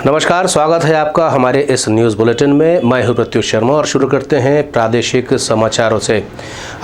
नमस्कार, स्वागत है आपका हमारे इस न्यूज़ बुलेटिन में। मैं हूं प्रत्युष शर्मा और शुरू करते हैं प्रादेशिक समाचारों से।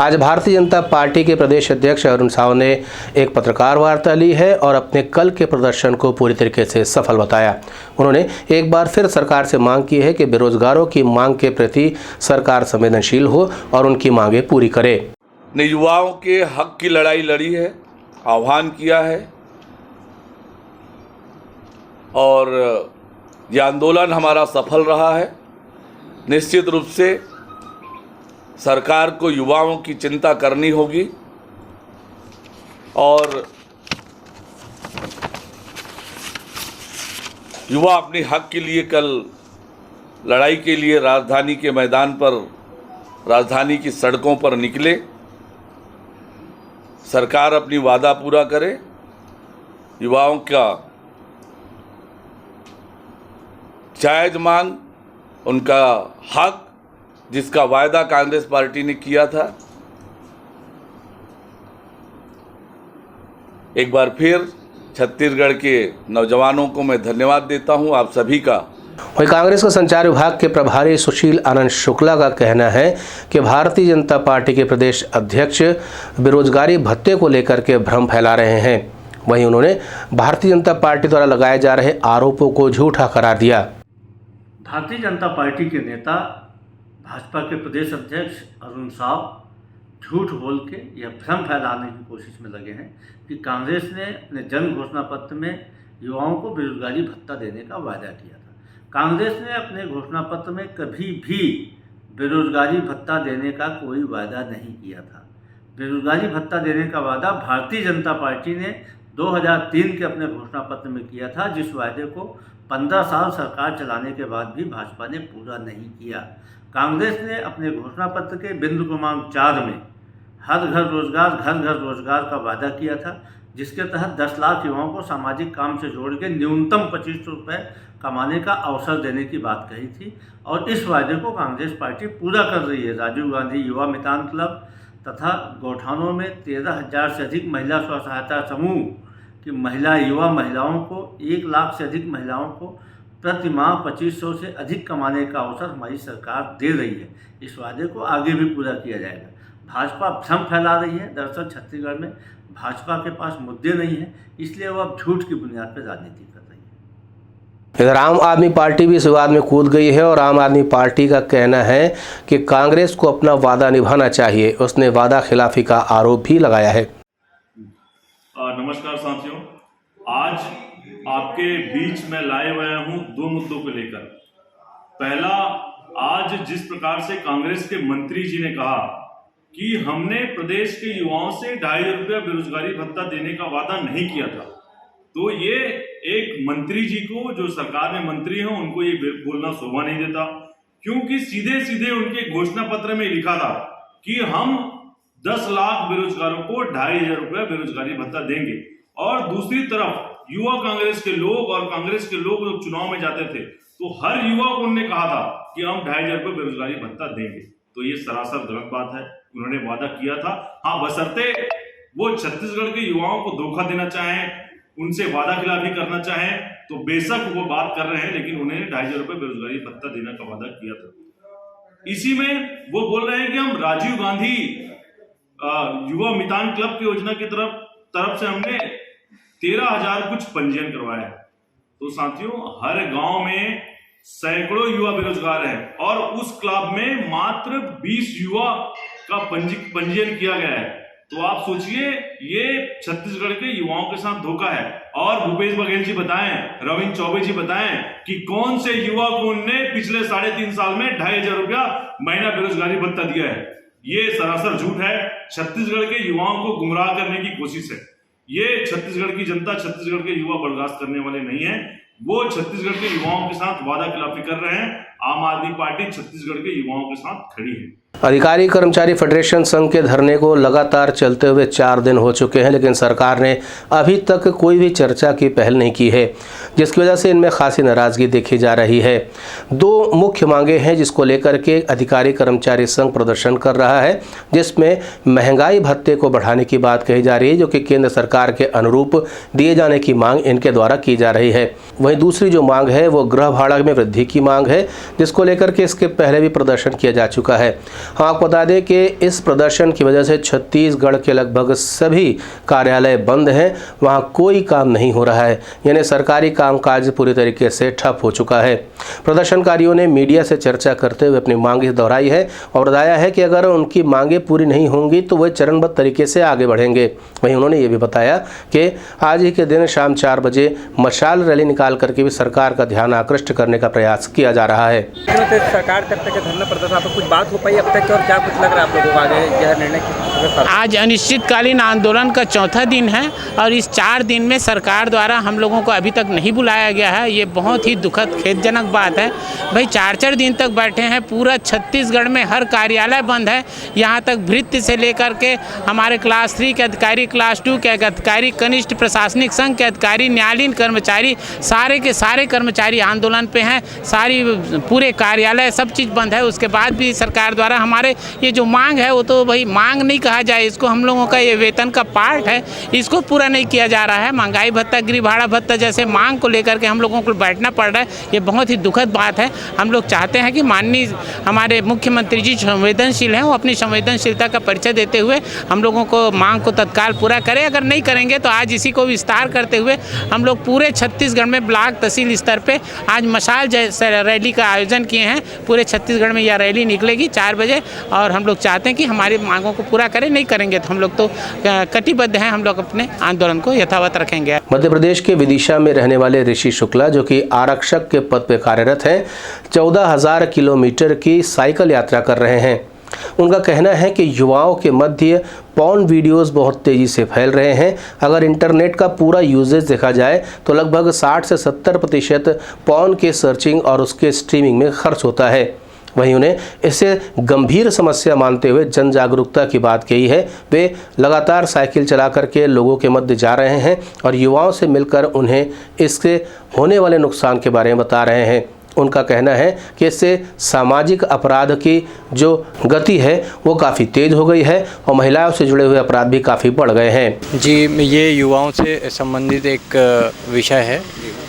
आज भारतीय जनता पार्टी के प्रदेश अध्यक्ष अरुण साव ने एक पत्रकार वार्ता ली है और अपने कल के प्रदर्शन को पूरी तरीके से सफल बताया। उन्होंने एक बार फिर सरकार से मांग की है कि बेरोजगारों की मांग के प्रति सरकार संवेदनशील हो और उनकी मांगे पूरी करे। ने युवाओं के हक की लड़ाई लड़ी है, आह्वान किया है और यह आंदोलन हमारा सफल रहा है। निश्चित रूप से सरकार को युवाओं की चिंता करनी होगी और युवा अपने हक के लिए कल लड़ाई के लिए राजधानी के मैदान पर, राजधानी की सड़कों पर निकले। सरकार अपनी वादा पूरा करे, युवाओं का जायज़ मांग, उनका हक जिसका वायदा कांग्रेस पार्टी ने किया था, एक बार फिर छत्तीसगढ़ के नौजवानों को मैं धन्यवाद देता हूं, आप सभी का। वहीं कांग्रेस के संचार विभाग के प्रभारी सुशील आनंद शुक्ला का कहना है कि भारतीय जनता पार्टी के प्रदेश अध्यक्ष बेरोजगारी भत्ते को लेकर के भ्रम फैला रहे हैं। वहीं उन्होंने भारतीय जनता पार्टी द्वारा लगाए जा रहे आरोपों को झूठा करार दिया। भारतीय जनता पार्टी के नेता भाजपा के प्रदेश अध्यक्ष अरुण साव झूठ बोल के यह भ्रम फैलाने की कोशिश में लगे हैं कि कांग्रेस ने अपने जन घोषणा पत्र में युवाओं को बेरोजगारी भत्ता देने का वादा किया था। कांग्रेस ने अपने घोषणा पत्र में कभी भी बेरोजगारी भत्ता देने का कोई वादा नहीं किया था। बेरोजगारी भत्ता देने का वादा भारतीय जनता पार्टी ने 2003 के अपने घोषणा पत्र में किया था, जिस वायदे को 15 साल सरकार चलाने के बाद भी भाजपा ने पूरा नहीं किया। कांग्रेस ने अपने घोषणा पत्र के बिंदु क्रमांक 4 में हर घर रोजगार, घर घर रोजगार का वादा किया था, जिसके तहत 10 लाख युवाओं को सामाजिक काम से जोड़ के न्यूनतम 25 रुपये कमाने का अवसर देने की बात कही थी और इस वायदे को कांग्रेस पार्टी पूरा कर रही है। राजीव गांधी युवा मितान क्लब तथा गौठानों में 13,000 से अधिक महिला स्व सहायता समूह की युवा महिलाओं को 1 लाख से अधिक महिलाओं को प्रति माह 2500 से अधिक कमाने का अवसर हमारी सरकार दे रही है। इस वादे को आगे भी पूरा किया जाएगा। भाजपा भ्रम फैला रही है। दरअसल छत्तीसगढ़ में भाजपा के पास मुद्दे नहीं हैं, इसलिए वो अब झूठ की बुनियाद पर राजनीति कर रही है। इधर आम आदमी पार्टी भी इस विवाद में कूद गई है और आम आदमी पार्टी का कहना है कि कांग्रेस को अपना वादा निभाना चाहिए। उसने वादा खिलाफी का आरोप भी लगाया है। नमस्कार साथियों, आज आपके बीच में लाए हुए हूं 2 मुद्दों को लेकर। पहला, आज जिस प्रकार से कांग्रेस के मंत्री जी ने कहा कि हमने प्रदेश के युवाओं से 2,500 रुपया बेरोजगारी भत्ता देने का वादा नहीं किया था, तो ये एक मंत्री जी को, जो सरकार में मंत्री हैं, उनको ये बोलना शोभा नहीं देता, क्योंकि सीधे सीधे उनके घोषणा पत्र में लिखा था कि हम 10 लाख बेरोजगारों को 2,500 रुपया बेरोजगारी भत्ता देंगे। और दूसरी तरफ युवा कांग्रेस के लोग और कांग्रेस के लोग जब चुनाव में जाते थे तो हर युवा को उन्होंने कहा था कि हम 2,500 रुपये बेरोजगारी भत्ता देंगे। तो ये सरासर गलत बात है। उन्होंने वादा किया था, हाँ, बशर्ते वो छत्तीसगढ़ के युवाओं को धोखा देना चाहें, उनसे वादा खिलाफी करना चाहें, तो बेशक वो बात कर रहे हैं, लेकिन उन्होंने 2,500 रुपये बेरोजगारी भत्ता देने का वादा किया था। इसी में वो बोल रहे हैं कि हम राजीव गांधी युवा मितान क्लब की योजना की तरफ से हमने 13,000 कुछ पंजीयन करवाया है। तो साथियों, हर गांव में सैकड़ों युवा बेरोजगार हैं और उस क्लब में मात्र 20 युवा का पंजीयन किया गया है। तो आप सोचिए, ये छत्तीसगढ़ के युवाओं के साथ धोखा है। और भूपेश बघेल जी बताएं, रविंद्र चौबे जी बताएं कि कौन से युवा को उनने पिछले 3.5 साल में 2,500 रुपया महीना बेरोजगारी भत्ता दिया है। ये सरासर झूठ है। छत्तीसगढ़ के युवाओं को गुमराह करने की कोशिश है। ये छत्तीसगढ़ की जनता, छत्तीसगढ़ के युवा बर्दाश्त करने वाले नहीं है। वो छत्तीसगढ़ के युवाओं के साथ वादा खिलाफी कर रहे हैं। आम आदमी पार्टी छत्तीसगढ़ के युवाओं के साथ खड़ी है। अधिकारी कर्मचारी फेडरेशन संघ के धरने को लगातार चलते हुए 4 दिन हो चुके हैं, लेकिन सरकार ने अभी तक कोई भी चर्चा की पहल नहीं की है, जिसकी वजह से इनमें खासी नाराजगी देखी जा रही है। 2 मुख्य मांगे हैं जिसको लेकर के अधिकारी कर्मचारी संघ प्रदर्शन कर रहा है, जिसमें महंगाई भत्ते को बढ़ाने की बात कही जा रही है, जो कि केंद्र सरकार के अनुरूप दिए जाने की मांग इनके द्वारा की जा रही है। वहीं दूसरी जो मांग है वो गृह भाड़ा में वृद्धि की मांग है, जिसको लेकर के इसके पहले भी प्रदर्शन किया जा चुका है। हम आपको बता दें कि इस प्रदर्शन की वजह से छत्तीसगढ़ के लगभग सभी कार्यालय बंद हैं, वहां कोई काम नहीं हो रहा है, यानी सरकारी कामकाज पूरी तरीके से ठप हो चुका है। प्रदर्शनकारियों ने मीडिया से चर्चा करते हुए अपनी मांगें दोहराई है और बताया है कि अगर उनकी मांगें पूरी नहीं होंगी तो वे चरणबद्ध तरीके से आगे बढ़ेंगे। वहीं उन्होंने ये भी बताया कि आज ही के दिन शाम 4 बजे मशाल रैली निकाल करके भी सरकार का ध्यान आकृष्ट करने का प्रयास किया जा रहा है। सरकार तब तक धरना प्रदर्शन आप कुछ बात हो पाई अब तक, और क्या कुछ लग रहा है आप लोगों को आगे यह निर्णय? आज अनिश्चितकालीन आंदोलन का चौथा दिन है और इस 4 दिन में सरकार द्वारा हम लोगों को अभी तक नहीं बुलाया गया है। ये बहुत ही दुखद खेदजनक बात है। भाई 4-4 दिन तक बैठे हैं, पूरा छत्तीसगढ़ में हर कार्यालय बंद है, यहाँ तक भृत्य से लेकर के हमारे क्लास 3 के अधिकारी, क्लास 2 के अधिकारी, कनिष्ठ प्रशासनिक संघ के अधिकारी, न्यायालयीन कर्मचारी, सारे के सारे कर्मचारी आंदोलन पे हैं। सारी पूरे कार्यालय सब चीज़ बंद है। उसके बाद भी सरकार द्वारा हमारे ये जो मांग है वो तो भाई मांग नहीं कहा जाए, इसको हम लोगों का ये वेतन का पार्ट है, इसको पूरा नहीं किया जा रहा है। महंगाई भत्ता, गृह भाड़ा भत्ता जैसे मांग को लेकर के हम लोगों को बैठना पड़ रहा है, ये बहुत ही दुखद बात है। हम लोग चाहते हैं कि माननीय हमारे मुख्यमंत्री जी संवेदनशील हैं, वो अपनी संवेदनशीलता का परिचय देते हुए हम लोगों को मांग को तत्काल पूरा करें। अगर नहीं करेंगे तो आज इसी को विस्तार करते हुए हम लोग पूरे छत्तीसगढ़ में ब्लॉक तहसील स्तर पे आज मशाल जैसे रैली का आयोजन किए हैं। पूरे छत्तीसगढ़ में यह रैली निकलेगी 4 बजे और हम लोग चाहते हैं कि हमारी मांगों को पूरा करें। नहीं करेंगे तो हम लोग तो कटिबद्ध हैं, हम लोग अपने आंदोलन को यथावत रखेंगे। मध्य प्रदेश के विदिशा में रहने वाले ऋषि शुक्ला, जो कि आरक्षक के पद पर कार्यरत हैं, 14,000 किलोमीटर की साइकिल यात्रा कर रहे हैं। उनका कहना है कि युवाओं के मध्य पॉर्न वीडियोस बहुत तेज़ी से फैल रहे हैं। अगर इंटरनेट का पूरा यूजेज देखा जाए तो लगभग 60 से 70% पॉर्न के सर्चिंग और उसके स्ट्रीमिंग में खर्च होता है। वहीं उन्हें इसे गंभीर समस्या मानते हुए जन जागरूकता की बात कही है। वे लगातार साइकिल चला करके लोगों के मध्य जा रहे हैं और युवाओं से मिलकर उन्हें इससे होने वाले नुकसान के बारे में बता रहे हैं। उनका कहना है कि इससे सामाजिक अपराध की जो गति है वो काफ़ी तेज़ हो गई है और महिलाओं से जुड़े हुए अपराध भी काफ़ी बढ़ गए हैं। जी, ये युवाओं से संबंधित एक विषय है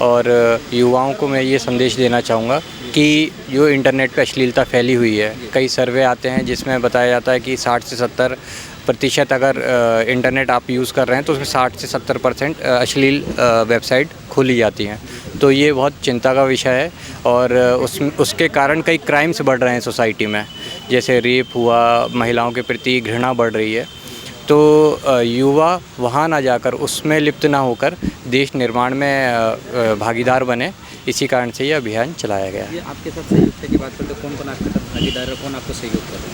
और युवाओं को मैं ये संदेश देना चाहूँगा कि जो इंटरनेट पे अश्लीलता फैली हुई है, कई सर्वे आते हैं जिसमें बताया जाता है कि 60 से 70% अगर इंटरनेट आप यूज़ कर रहे हैं तो उसमें 60 से 70% अश्लील वेबसाइट खोली जाती हैं। तो ये बहुत चिंता का विषय है और उसके कारण कई क्राइम्स बढ़ रहे हैं सोसाइटी में, जैसे रेप हुआ, महिलाओं के प्रति घृणा बढ़ रही है। तो युवा वहाँ ना जाकर, उसमें लिप्त ना होकर देश निर्माण में भागीदार बने, इसी कारण से ये अभियान चलाया गया है। आपके साथ सहयोग की बात करते कौन कौन आपके साथ भागीदार है, कौन आपको सहयोग कर रहे हैं?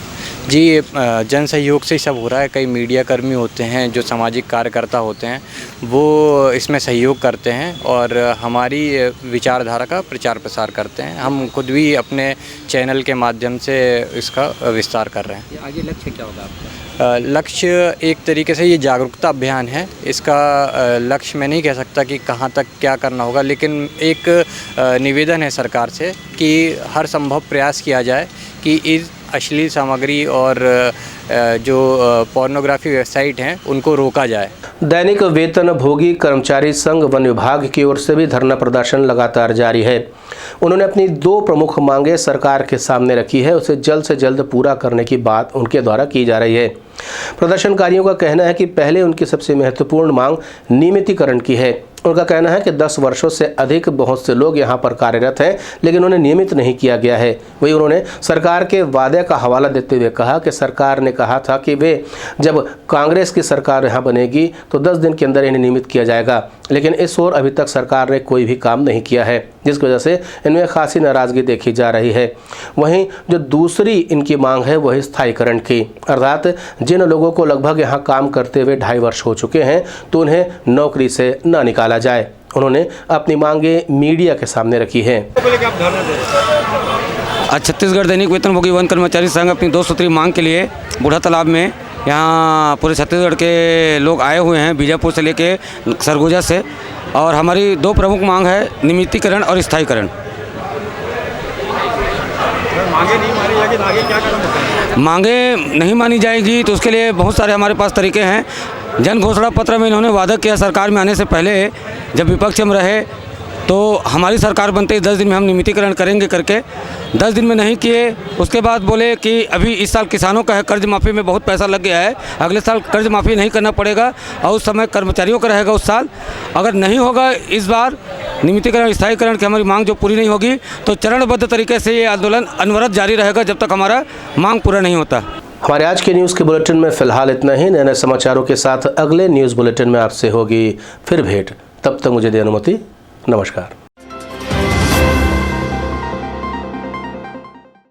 जी, जन सहयोग से ही सब हो रहा है। कई मीडिया कर्मी होते हैं, जो सामाजिक कार्यकर्ता होते हैं, वो इसमें सहयोग करते हैं और हमारी विचारधारा का प्रचार प्रसार करते हैं। हम खुद भी अपने चैनल के माध्यम से इसका विस्तार कर रहे हैं। आगे लक्ष्य क्या होगा आपका? लक्ष्य एक तरीके से ये जागरूकता अभियान है। इसका लक्ष्य मैं नहीं कह सकता कि कहाँ तक क्या करना होगा, लेकिन एक निवेदन है सरकार से कि हर संभव प्रयास किया जाए कि इस अश्लील सामग्री और जो पोर्नोग्राफी वेबसाइट हैं उनको रोका जाए। दैनिक वेतन भोगी कर्मचारी संघ वन विभाग की ओर से भी धरना प्रदर्शन लगातार जारी है। उन्होंने अपनी 2 प्रमुख मांगें सरकार के सामने रखी है, उसे जल्द से जल्द पूरा करने की बात उनके द्वारा की जा रही है। प्रदर्शनकारियों का कहना है कि पहले उनकी सबसे महत्वपूर्ण मांग नियमितीकरण की है। उनका कहना है कि 10 वर्षों से अधिक बहुत से लोग यहां पर कार्यरत हैं, लेकिन उन्हें नियमित नहीं किया गया है। वहीं उन्होंने सरकार के वादे का हवाला देते हुए कहा कि सरकार ने कहा था कि वे जब कांग्रेस की सरकार यहां बनेगी तो 10 दिन के अंदर इन्हें नियमित किया जाएगा, लेकिन इस ओर अभी तक सरकार ने कोई भी काम नहीं किया है, जिसकी वजह से इनमें खासी नाराज़गी देखी जा रही है। वहीं जो दूसरी इनकी मांग है वही स्थायीकरण की, अर्थात जिन लोगों को लगभग यहाँ काम करते हुए 2.5 वर्ष हो चुके हैं तो उन्हें नौकरी से न निकाला जाए। उन्होंने अपनी मांगें मीडिया के सामने रखी हैं। आज छत्तीसगढ़ दैनिक वेतनभोगी वन कर्मचारी संघ अपनी 2 सूत्री मांग के लिए बूढ़ा तालाब में यहाँ पूरे छत्तीसगढ़ के लोग आए हुए हैं, बीजापुर से लेके सरगुजा से। और हमारी 2 प्रमुख मांग है, नियमितीकरण और स्थायीकरण। मांगे नहीं मानी जाएगी तो उसके लिए बहुत सारे हमारे पास तरीके हैं। जन घोषणा पत्र में इन्होंने वादा किया सरकार में आने से पहले, जब विपक्ष में रहे, तो हमारी सरकार बनते ही 10 दिन में हम नियमितीकरण करेंगे करके 10 दिन में नहीं किए। उसके बाद बोले कि अभी इस साल किसानों का है, कर्ज माफ़ी में बहुत पैसा लग गया है, अगले साल कर्ज माफ़ी नहीं करना पड़ेगा और उस समय कर्मचारियों का रहेगा उस साल। अगर नहीं होगा इस बार नियमितीकरण स्थायीकरण की हमारी मांग जो पूरी नहीं होगी तो चरणबद्ध तरीके से ये आंदोलन अनवरत जारी रहेगा जब तक हमारा मांग पूरा नहीं होता। हमारे आज के न्यूज़ के बुलेटिन में फ़िलहाल इतना ही। नए नए समाचारों के साथ अगले न्यूज़ बुलेटिन में आपसे होगी फिर भेंट। तब तक मुझे दे अनुमति। नमस्कार।